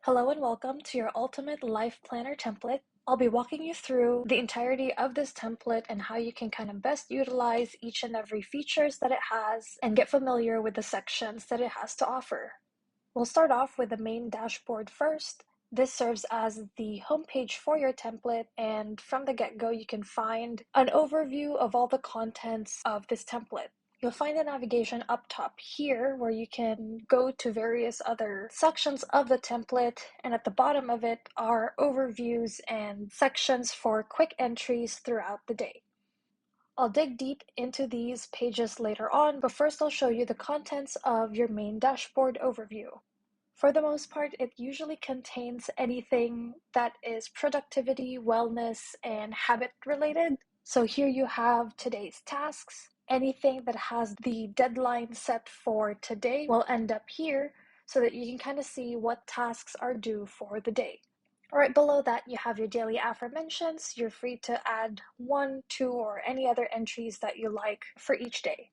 Hello and welcome to your Ultimate Life Planner template. I'll be walking you through the entirety of this template and how you can kind of best utilize each and every features that it has and get familiar with the sections that it has to offer. We'll start off with the main dashboard first. This serves as the homepage for your template, and from the get-go you can find an overview of all the contents of this template. You'll find a navigation up top here where you can go to various other sections of the template, and at the bottom of it are overviews and sections for quick entries throughout the day. I'll dig deep into these pages later on, but first I'll show you the contents of your main dashboard overview. For the most part, it usually contains anything that is productivity, wellness, and habit related. So here you have today's tasks. Anything that has the deadline set for today will end up here so that you can kind of see what tasks are due for the day. Right below that, you have your daily aforementions. You're free to add 1, 2, or any other entries that you like for each day.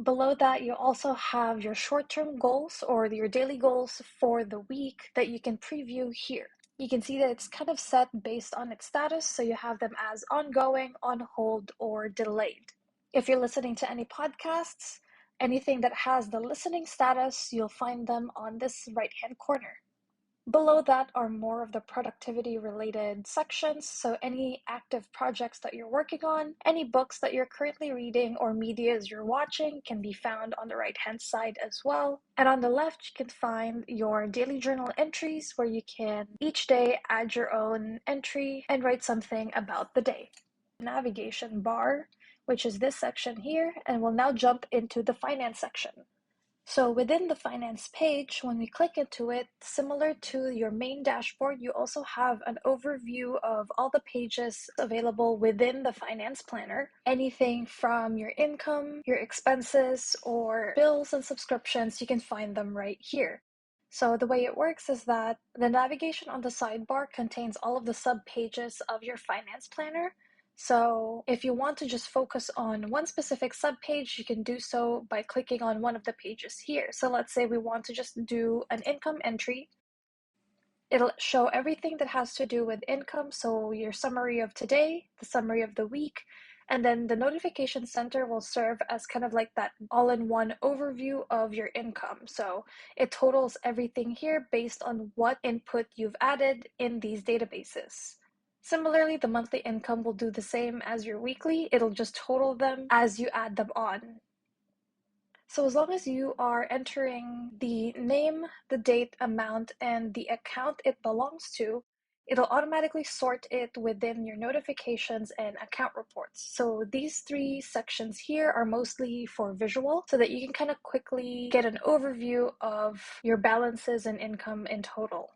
Below that, you also have your short-term goals or your daily goals for the week that you can preview here. You can see that it's kind of set based on its status, so you have them as ongoing, on hold, or delayed. If you're listening to any podcasts, anything that has the listening status, you'll find them on this right-hand corner. Below that are more of the productivity related sections, so any active projects that you're working on, any books that you're currently reading, or medias you're watching can be found on the right hand side as well. And on the left you can find your daily journal entries where you can each day add your own entry and write something about the day. Navigation bar, which is this section here, and we'll now jump into the finance section. So within the finance page, when we click into it, similar to your main dashboard, you also have an overview of all the pages available within the finance planner. Anything from your income, your expenses, or bills and subscriptions, you can find them right here. So the way it works is that the navigation on the sidebar contains all of the sub-pages of your finance planner. So if you want to just focus on one specific subpage, you can do so by clicking on one of the pages here. So let's say we want to just do an income entry. It'll show everything that has to do with income. So your summary of today, the summary of the week, and then the notification center will serve as kind of like that all-in-one overview of your income. So it totals everything here based on what input you've added in these databases. Similarly, the monthly income will do the same as your weekly. It'll just total them as you add them on. So as long as you are entering the name, the date, amount, and the account it belongs to, it'll automatically sort it within your notifications and account reports. So these three sections here are mostly for visual so that you can kind of quickly get an overview of your balances and income in total.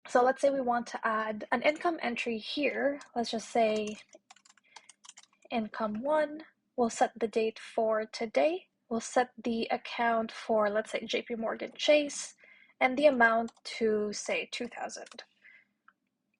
So let's say we want to add an income entry here. Let's just say income 1. We'll set the date for today. We'll set the account for, let's say, JP Morgan Chase, and the amount to, say, 2,000.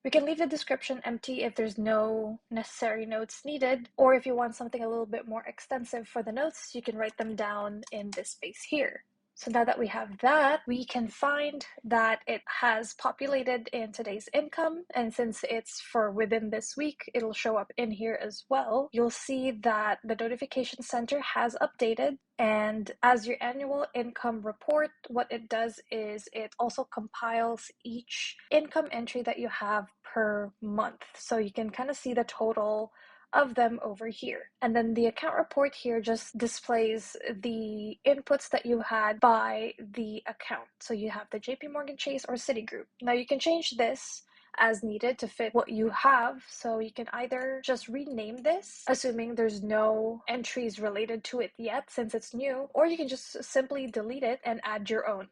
We can leave the description empty if there's no necessary notes needed, or if you want something a little bit more extensive for the notes, you can write them down in this space here. So now that we have that, we can find that it has populated in today's income, and since it's for within this week, it'll show up in here as well. You'll see that the notification center has updated, and as your annual income report, what it does is it also compiles each income entry that you have per month. So you can kind of see the total of them over here. And then the account report here just displays the inputs that you had by the account. So you have the JP Morgan Chase or Citigroup. Now you can change this as needed to fit what you have. So you can either just rename this, assuming there's no entries related to it yet since it's new, or you can just simply delete it and add your own.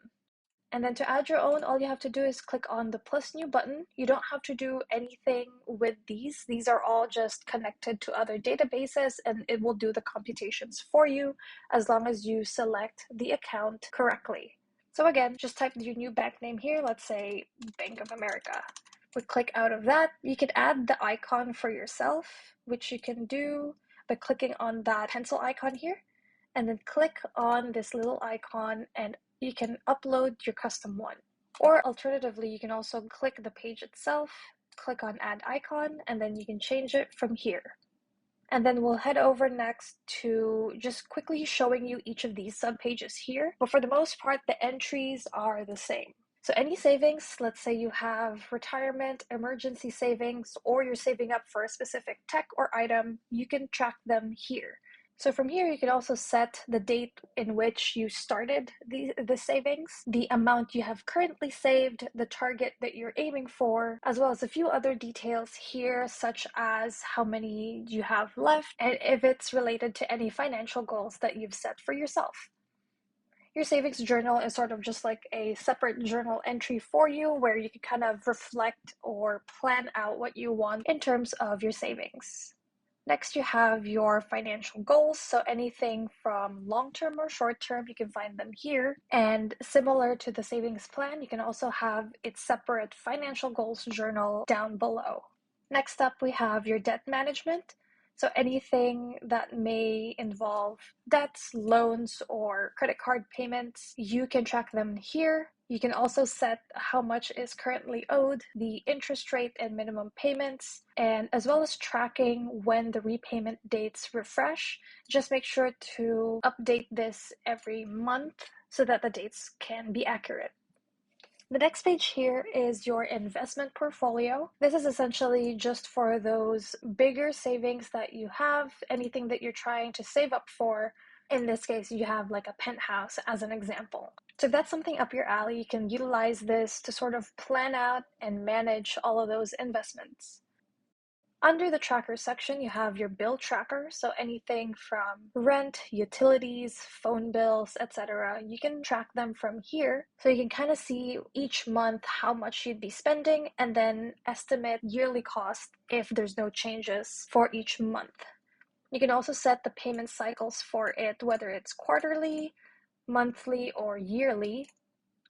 And then to add your own, all you have to do is click on the plus new button. You don't have to do anything with these. These are all just connected to other databases and it will do the computations for you as long as you select the account correctly. So again, just type your new bank name here. Let's say Bank of America. We click out of that. You can add the icon for yourself, which you can do by clicking on that pencil icon here, and then click on this little icon and you can upload your custom one. Or alternatively, you can also click the page itself, click on add icon, and then you can change it from here. And then we'll head over next to just quickly showing you each of these subpages here. But for the most part, the entries are the same. So any savings, let's say you have retirement, emergency savings, or you're saving up for a specific tech or item, you can track them here. So from here, you can also set the date in which you started the savings, the amount you have currently saved, the target that you're aiming for, as well as a few other details here, such as how many you have left, and if it's related to any financial goals that you've set for yourself. Your savings journal is sort of just like a separate journal entry for you where you can kind of reflect or plan out what you want in terms of your savings. Next, you have your financial goals. So anything from long-term or short-term, you can find them here. And similar to the savings plan, you can also have its separate financial goals journal down below. Next up, we have your debt management. So anything that may involve debts, loans, or credit card payments, you can track them here. You can also set how much is currently owed, the interest rate and minimum payments, and as well as tracking when the repayment dates refresh. Just make sure to update this every month so that the dates can be accurate. The next page here is your investment portfolio. This is essentially just for those bigger savings that you have, anything that you're trying to save up for. In this case, you have like a penthouse as an example. So if that's something up your alley, you can utilize this to sort of plan out and manage all of those investments. Under the tracker section, you have your bill tracker. So anything from rent, utilities, phone bills, etc. You can track them from here. So you can kind of see each month how much you'd be spending and then estimate yearly cost if there's no changes for each month. You can also set the payment cycles for it, whether it's quarterly, monthly, or yearly.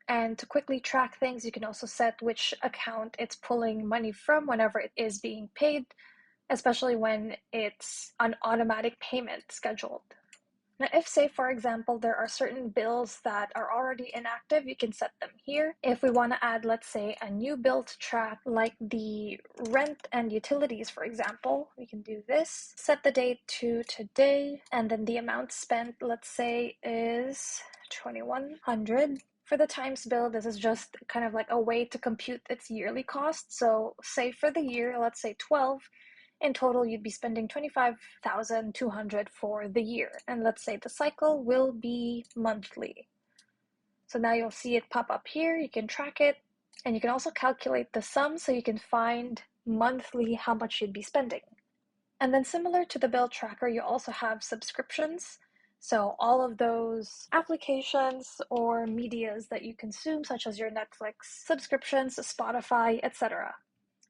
And to quickly track things, you can also set which account it's pulling money from whenever it is being paid, especially when it's an automatic payment scheduled. Now, if, say, for example, there are certain bills that are already inactive, you can set them here. If we want to add, let's say, a new bill to track, like the rent and utilities, for example, we can do this. Set the date to today, and then the amount spent, let's say, is $2,100. For the times bill, this is just kind of like a way to compute its yearly cost. So say for the year, let's say 12, in total, you'd be spending $25,200 for the year. And let's say the cycle will be monthly. So now you'll see it pop up here. You can track it, and you can also calculate the sum so you can find monthly how much you'd be spending. And then similar to the bill tracker, you also have subscriptions. So all of those applications or medias that you consume, such as your Netflix subscriptions, Spotify, etc.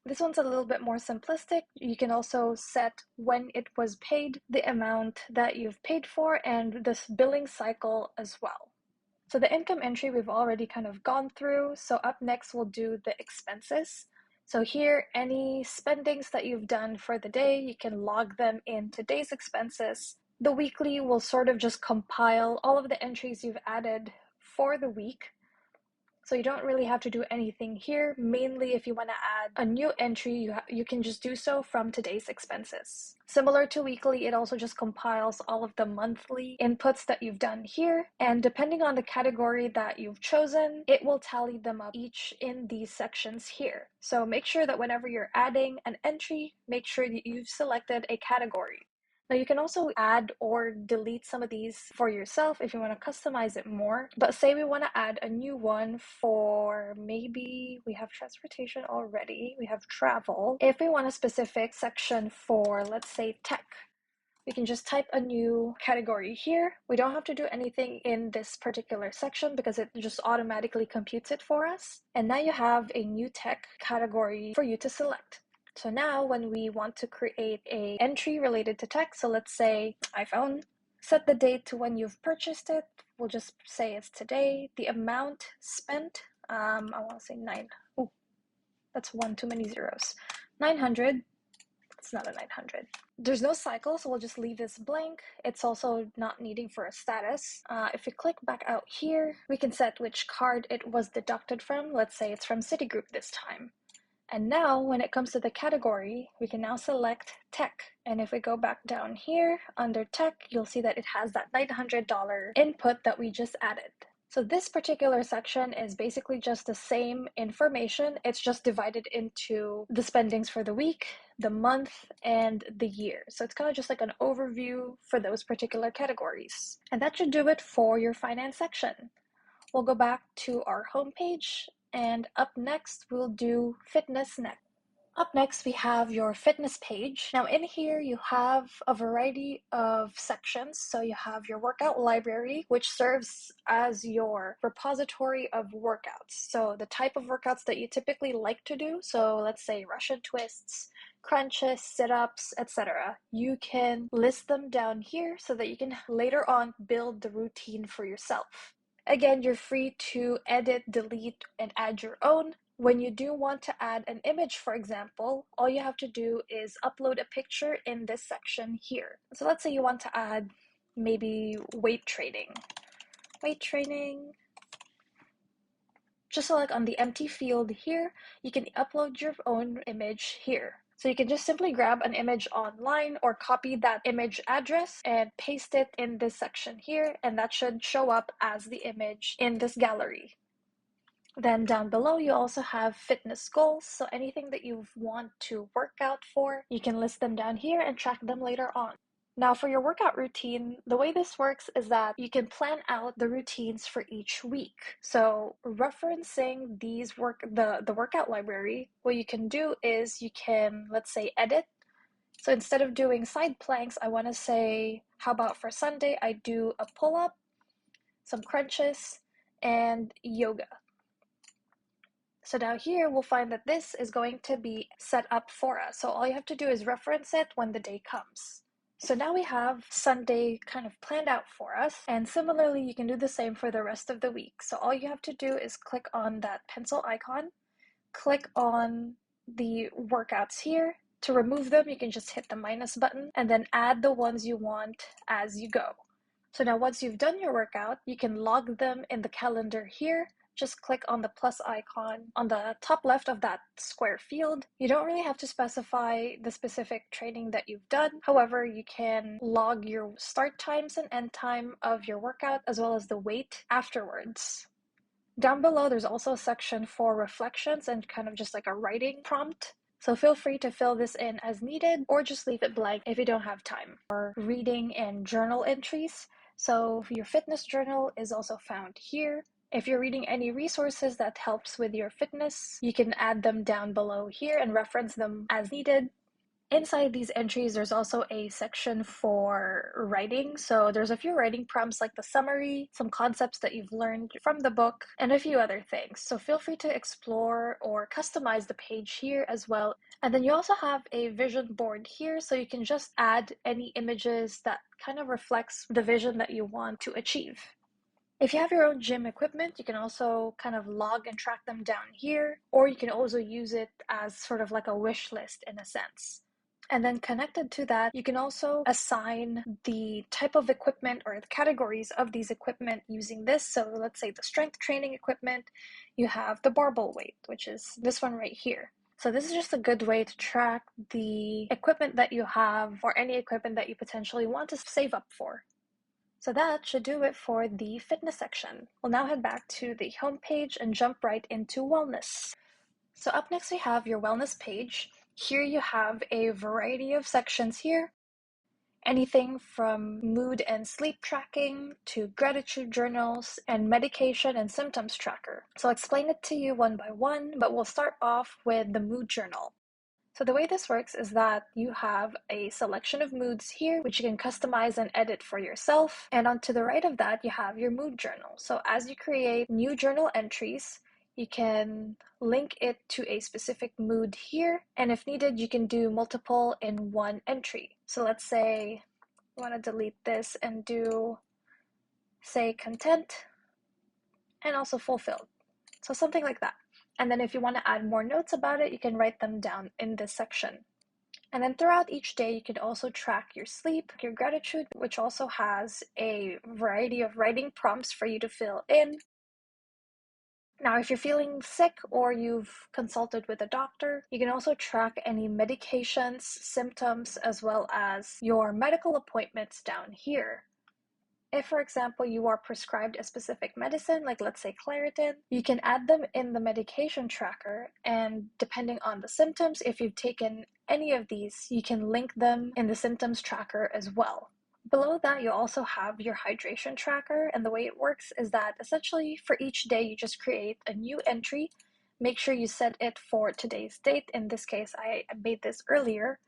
This one's a little bit more simplistic. You can also set when it was paid, the amount that you've paid for, and this billing cycle as well. So the income entry we've already kind of gone through. So up next, we'll do the expenses. So here, any spendings that you've done for the day, you can log them in today's expenses. The weekly will sort of just compile all of the entries you've added for the week. So you don't really have to do anything here. Mainly if you want to add a new entry, you can just do so from today's expenses. Similar to weekly, it also just compiles all of the monthly inputs that you've done here. And depending on the category that you've chosen, it will tally them up each in these sections here. So make sure that whenever you're adding an entry, make sure that you've selected a category. Now you can also add or delete some of these for yourself if you want to customize it more. But say we want to add a new one for maybe we have transportation already, we have travel. If we want a specific section for, let's say, tech, we can just type a new category here. We don't have to do anything in this particular section because it just automatically computes it for us. And now you have a new tech category for you to select. So now when we want to create an entry related to tech, so let's say iPhone, set the date to when you've purchased it. We'll just say it's today. The amount spent, I want to say 9. Oh, that's one too many zeros. 900. It's not a 900. There's no cycle, so we'll just leave this blank. It's also not needing for a status. If we click back out here, we can set which card it was deducted from. Let's say it's from Citigroup this time. And now when it comes to the category, we can now select tech. And if we go back down here under tech, you'll see that it has that $900 input that we just added. So this particular section is basically just the same information. It's just divided into the spendings for the week, the month, and the year. So it's kind of just like an overview for those particular categories. And that should do it for your finance section. We'll go back to our homepage, and up next, we'll do fitness next. Up next, we have your fitness page. Now in here, you have a variety of sections. So you have your workout library, which serves as your repository of workouts. So the type of workouts that you typically like to do. So let's say Russian twists, crunches, sit-ups, etc. You can list them down here so that you can later on build the routine for yourself. Again, you're free to edit, delete, and add your own. When you do want to add an image, for example, all you have to do is upload a picture in this section here. So let's say you want to add maybe weight training. Just select on the empty field here, you can upload your own image here. So you can just simply grab an image online or copy that image address and paste it in this section here, and that should show up as the image in this gallery. Then down below, you also have fitness goals. So anything that you want to work out for, you can list them down here and track them later on. Now for your workout routine, the way this works is that you can plan out the routines for each week. So referencing the workout library, what you can do is you can, let's say, edit. So instead of doing side planks, I want to say, how about for Sunday, I do a pull-up, some crunches, and yoga. So now here we'll find that this is going to be set up for us. So all you have to do is reference it when the day comes. So now we have Sunday kind of planned out for us. And similarly, you can do the same for the rest of the week. So all you have to do is click on that pencil icon, click on the workouts here. To remove them, you can just hit the minus button and then add the ones you want as you go. So now once you've done your workout, you can log them in the calendar here. Just click on the plus icon on the top left of that square field. You don't really have to specify the specific training that you've done. However, you can log your start times and end time of your workout as well as the weight afterwards. Down below, there's also a section for reflections and kind of just like a writing prompt. So feel free to fill this in as needed or just leave it blank if you don't have time. For reading and journal entries, so your fitness journal is also found here. If you're reading any resources that helps with your fitness, you can add them down below here and reference them as needed. Inside these entries, there's also a section for writing. So there's a few writing prompts like the summary, some concepts that you've learned from the book, and a few other things. So feel free to explore or customize the page here as well. And then you also have a vision board here, so you can just add any images that kind of reflects the vision that you want to achieve. If you have your own gym equipment, you can also kind of log and track them down here, or you can also use it as sort of like a wish list in a sense. And then connected to that, you can also assign the type of equipment or the categories of these equipment using this. So let's say the strength training equipment, you have the barbell weight, which is this one right here. So this is just a good way to track the equipment that you have or any equipment that you potentially want to save up for. So that should do it for the fitness section. We'll now head back to the home page and jump right into wellness. So up next we have your wellness page. Here you have a variety of sections here. Anything from mood and sleep tracking to gratitude journals and medication and symptoms tracker. So I'll explain it to you one by one, but we'll start off with the mood journal. So the way this works is that you have a selection of moods here, which you can customize and edit for yourself. And on to the right of that, you have your mood journal. So as you create new journal entries, you can link it to a specific mood here. And if needed, you can do multiple in one entry. So let's say I want to delete this and do, say, content and also fulfilled. So something like that. And then if you want to add more notes about it, you can write them down in this section. And then throughout each day, you can also track your sleep, your gratitude, which also has a variety of writing prompts for you to fill in. Now, if you're feeling sick or you've consulted with a doctor, you can also track any medications, symptoms, as well as your medical appointments down here. If, for example, you are prescribed a specific medicine, like let's say Claritin, you can add them in the medication tracker, and depending on the symptoms, if you've taken any of these, you can link them in the symptoms tracker as well. Below that, you also have your hydration tracker, and the way it works is that essentially for each day, you just create a new entry. Make sure you set it for today's date. In this case, I made this earlier.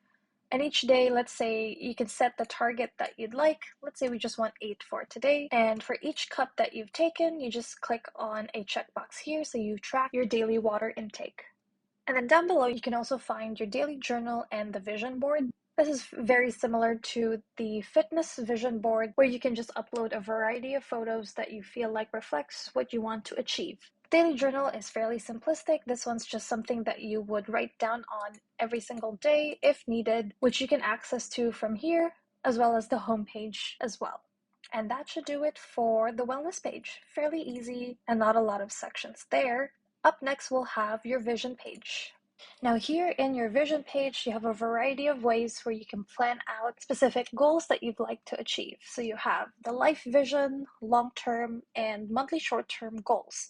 And each day, let's say you can set the target that you'd like. Let's say we just want 8 for today. And for each cup that you've taken, you just click on a checkbox here so you track your daily water intake. And then down below, you can also find your daily journal and the vision board. This is very similar to the fitness vision board, where you can just upload a variety of photos that you feel like reflects what you want to achieve. Daily journal is fairly simplistic. This one's just something that you would write down on every single day if needed, which you can access to from here, as well as the homepage as well. And that should do it for the wellness page. Fairly easy and not a lot of sections there. Up next, we'll have your vision page. Now here in your vision page, you have a variety of ways where you can plan out specific goals that you'd like to achieve. So you have the life vision, long-term, and monthly short-term goals.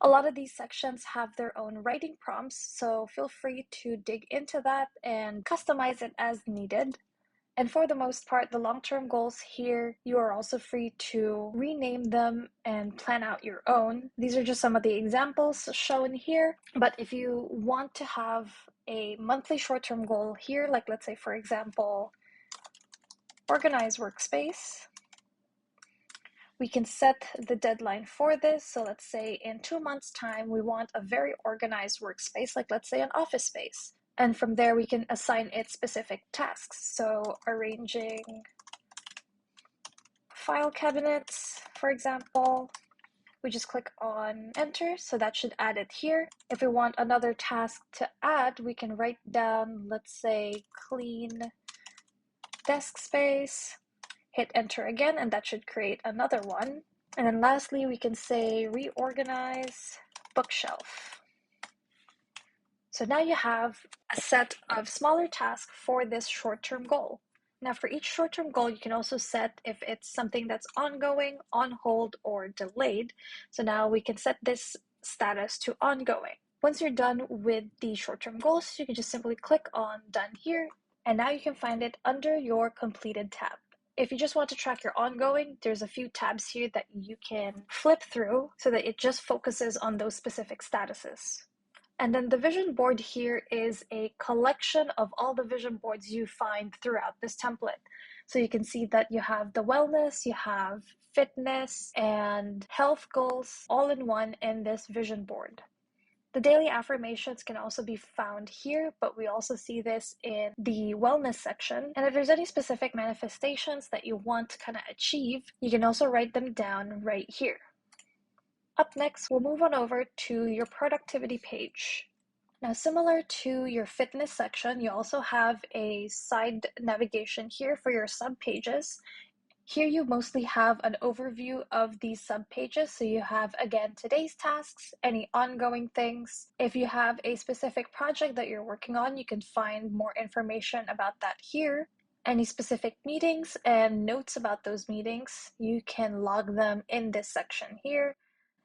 A lot of these sections have their own writing prompts, so feel free to dig into that and customize it as needed. And for the most part, the long-term goals here, you are also free to rename them and plan out your own. These are just some of the examples shown here. But if you want to have a monthly short-term goal here, like let's say, for example, organize workspace, we can set the deadline for this. So let's say in 2 months' time, we want a very organized workspace, like let's say an office space. And from there, we can assign it specific tasks. So arranging file cabinets, for example, we just click on enter. So that should add it here. If we want another task to add, we can write down, let's say, clean desk space, hit enter again, and that should create another one. And then lastly, we can say reorganize bookshelf. So now you have a set of smaller tasks for this short-term goal. Now for each short-term goal, you can also set if it's something that's ongoing, on hold, or delayed. So now we can set this status to ongoing. Once you're done with the short-term goals, you can just simply click on done here, and now you can find it under your completed tab. If you just want to track your ongoing, there's a few tabs here that you can flip through so that it just focuses on those specific statuses. And then the vision board here is a collection of all the vision boards you find throughout this template. So you can see that you have the wellness, you have fitness, and health goals all in one in this vision board. The daily affirmations can also be found here, but we also see this in the wellness section. And if there's any specific manifestations that you want to kind of achieve, you can also write them down right here. Up next, we'll move on over to your productivity page. Now, similar to your fitness section, you also have a side navigation here for your subpages. Here you mostly have an overview of these subpages. So you have, again, today's tasks, any ongoing things. If you have a specific project that you're working on, you can find more information about that here. Any specific meetings and notes about those meetings, you can log them in this section here.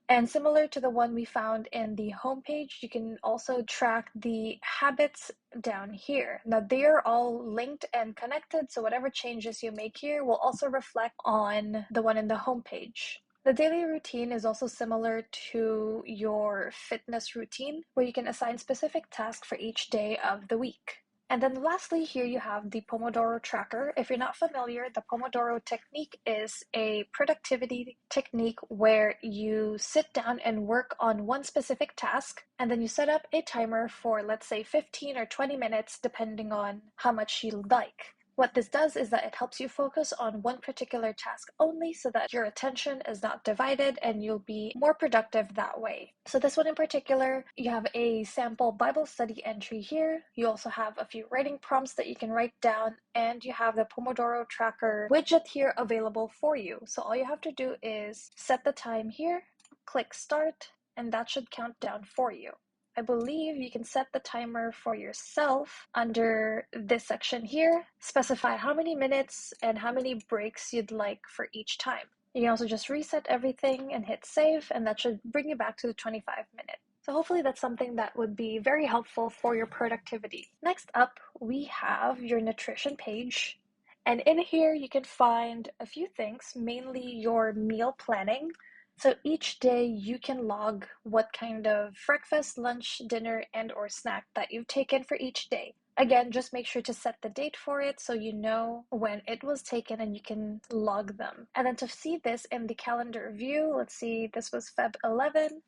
And similar to the one we found in the homepage, you can also track the habits down here. Now they're all linked and connected, so whatever changes you make here will also reflect on the one in the homepage. The daily routine is also similar to your fitness routine, where you can assign specific tasks for each day of the week. And then lastly, here you have the Pomodoro tracker. If you're not familiar, the Pomodoro technique is a productivity technique where you sit down and work on one specific task, and then you set up a timer for, let's say, 15 or 20 minutes, depending on how much you like. What this does is that it helps you focus on one particular task only so that your attention is not divided and you'll be more productive that way. So this one in particular, you have a sample Bible study entry here. You also have a few writing prompts that you can write down, and you have the Pomodoro tracker widget here available for you. So all you have to do is set the time here, click start, and that should count down for you. I believe you can set the timer for yourself under this section here, specify how many minutes and how many breaks you'd like for each time. You can also just reset everything and hit save, and that should bring you back to the 25 minutes. So hopefully that's something that would be very helpful for your productivity. Next up, we have your nutrition page. And in here, you can find a few things, mainly your meal planning. So each day you can log what kind of breakfast, lunch, dinner, and or snack that you've taken for each day. Again, just make sure to set the date for it so you know when it was taken and you can log them. And then to see this in the calendar view, let's see, this was Feb 11.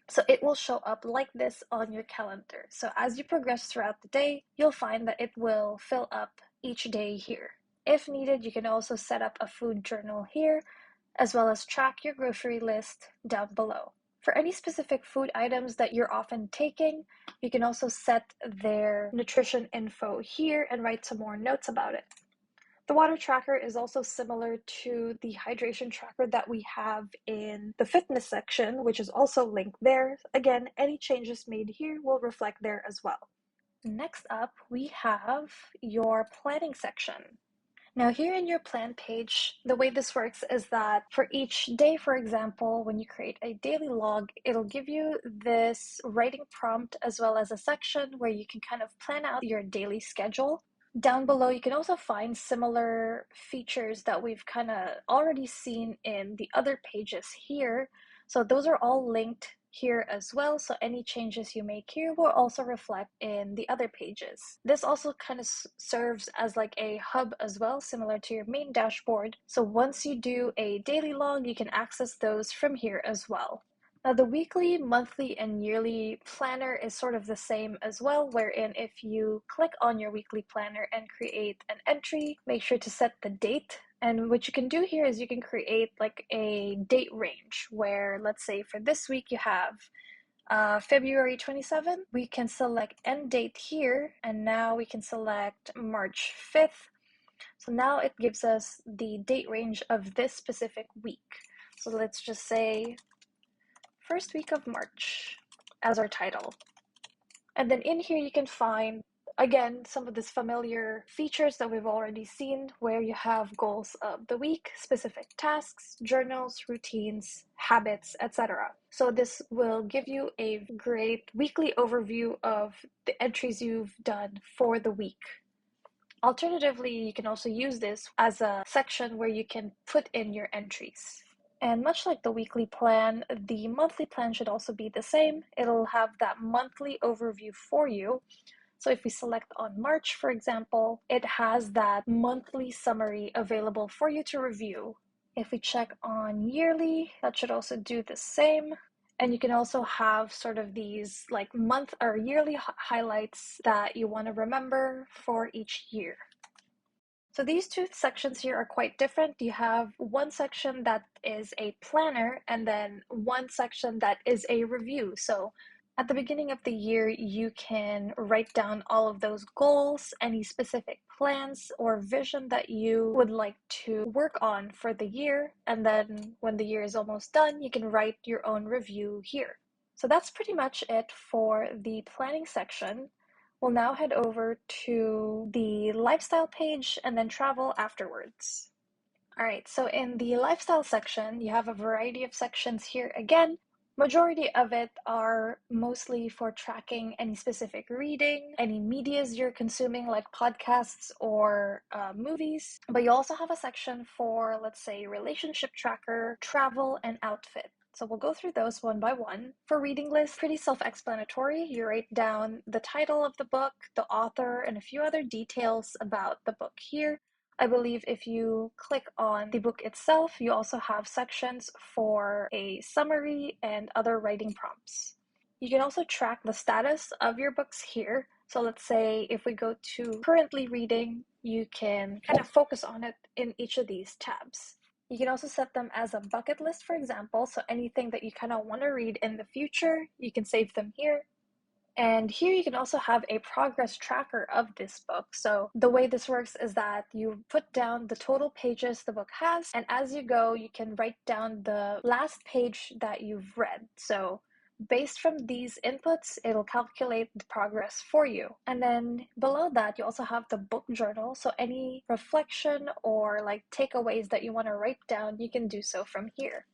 So it will show up like this on your calendar. So as you progress throughout the day, you'll find that it will fill up each day here. If needed, you can also set up a food journal here, as well as track your grocery list down below. For any specific food items that you're often taking, you can also set their nutrition info here and write some more notes about it. The water tracker is also similar to the hydration tracker that we have in the fitness section, which is also linked there. Again, any changes made here will reflect there as well. Next up, we have your planning section. Now here in your plan page, the way this works is that for each day, for example, when you create a daily log, it'll give you this writing prompt as well as a section where you can kind of plan out your daily schedule. Down below, you can also find similar features that we've kind of already seen in the other pages here. So those are all linked here as well, so any changes you make here will also reflect in the other pages. This also kind of serves as like a hub as well, similar to your main dashboard. So once you do a daily log, you can access those from here as well. Now the weekly, monthly, and yearly planner is sort of the same as well, wherein if you click on your weekly planner and create an entry, make sure to set the date. And what you can do here is you can create like a date range where, let's say for this week you have February 27th, we can select end date here, and now we can select March 5th. So now it gives us the date range of this specific week. So let's just say first week of March as our title. And then in here you can find, again, some of these familiar features that we've already seen, where you have goals of the week, specific tasks, journals, routines, habits, etc. So this will give you a great weekly overview of the entries you've done for the week. Alternatively, you can also use this as a section where you can put in your entries. And much like the weekly plan, the monthly plan should also be the same. It'll have that monthly overview for you. So if we select on March, for example, it has that monthly summary available for you to review. If we check on yearly, that should also do the same. And you can also have sort of these like month or yearly highlights that you want to remember for each year. So these two sections here are quite different. You have one section that is a planner and then one section that is a review. So at the beginning of the year, you can write down all of those goals, any specific plans or vision that you would like to work on for the year. And then when the year is almost done, you can write your own review here. So that's pretty much it for the planning section. We'll now head over to the lifestyle page and then travel afterwards. All right, so in the lifestyle section, you have a variety of sections here again. Majority of it are mostly for tracking any specific reading, any medias you're consuming like podcasts or movies. But you also have a section for, let's say, relationship tracker, travel, and outfit. So we'll go through those one by one. For reading list, pretty self-explanatory. You write down the title of the book, the author, and a few other details about the book here. I believe if you click on the book itself, you also have sections for a summary and other writing prompts. You can also track the status of your books here. So let's say if we go to currently reading, you can kind of focus on it in each of these tabs. You can also set them as a bucket list, for example. So anything that you kind of want to read in the future, you can save them here. And here you can also have a progress tracker of this book. So the way this works is that you put down the total pages the book has, and as you go, you can write down the last page that you've read. So based from these inputs, it'll calculate the progress for you. And then below that, you also have the book journal. So any reflection or like takeaways that you want to write down, you can do so from here.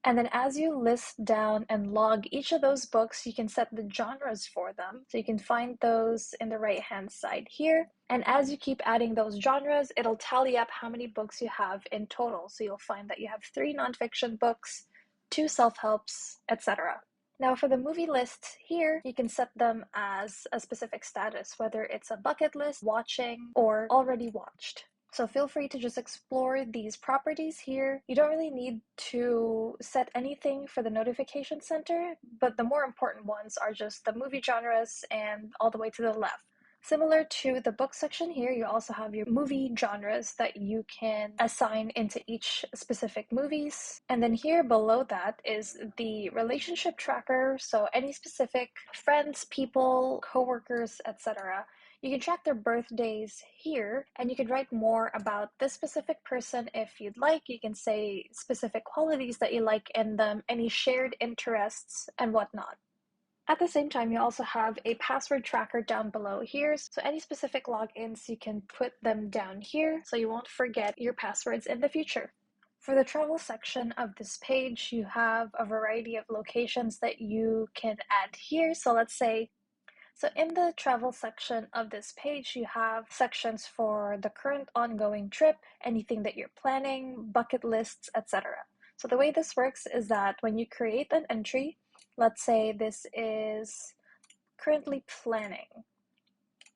And then as you list down and log each of those books, you can set the genres for them. So you can find those in the right-hand side here. And as you keep adding those genres, it'll tally up how many books you have in total. So you'll find that you have 3 nonfiction books, 2 self-helps, etc. Now for the movie lists here, you can set them as a specific status, whether it's a bucket list, watching, or already watched. So feel free to just explore these properties here. You don't really need to set anything for the notification center, but the more important ones are just the movie genres and all the way to the left. Similar to the book section here, you also have your movie genres that you can assign into each specific movies. And then here below that is the relationship tracker. So any specific friends, people, coworkers, etc. You can track their birthdays here, and you can write more about this specific person if you'd like. You can say specific qualities that you like in them, any shared interests, and whatnot. At the same time, you also have a password tracker down below here. So any specific logins, you can put them down here so you won't forget your passwords in the future. For the travel section of this page, you have a variety of locations that you can add here. So let's say so in the travel section of this page, you have sections for the current ongoing trip, anything that you're planning, bucket lists, etc. So the way this works is that when you create an entry, let's say this is currently planning.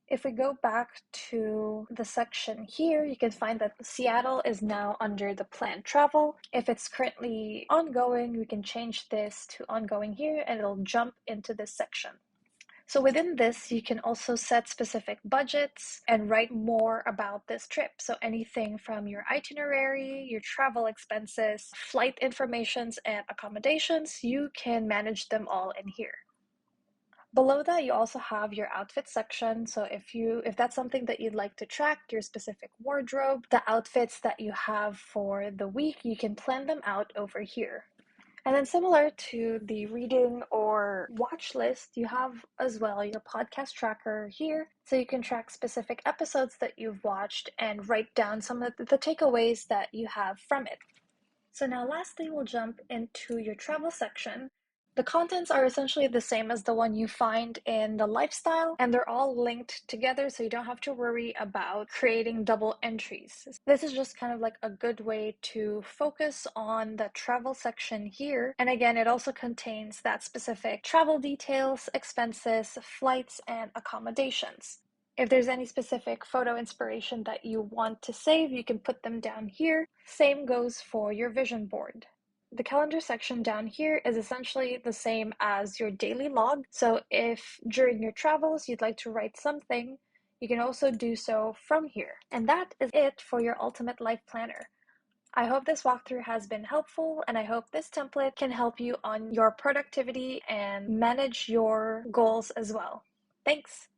If we go back to the section here, you can find that Seattle is now under the planned travel. If it's currently ongoing, we can change this to ongoing here and it'll jump into this section. So within this, you can also set specific budgets and write more about this trip. So anything from your itinerary, your travel expenses, flight informations, and accommodations, you can manage them all in here. Below that, you also have your outfit section. So if that's something that you'd like to track, your specific wardrobe, the outfits that you have for the week, you can plan them out over here. And then similar to the reading or watch list, you have as well your podcast tracker here. So you can track specific episodes that you've watched and write down some of the takeaways that you have from it. So now lastly, we'll jump into your travel section. The contents are essentially the same as the one you find in the lifestyle, and they're all linked together, so you don't have to worry about creating double entries. This is just kind of like a good way to focus on the travel section here. And again, it also contains that specific travel details, expenses, flights, and accommodations. If there's any specific photo inspiration that you want to save, you can put them down here. Same goes for your vision board. The calendar section down here is essentially the same as your daily log. So if during your travels you'd like to write something, you can also do so from here. And that is it for your ultimate life planner. I hope this walkthrough has been helpful, and I hope this template can help you on your productivity and manage your goals as well. Thanks.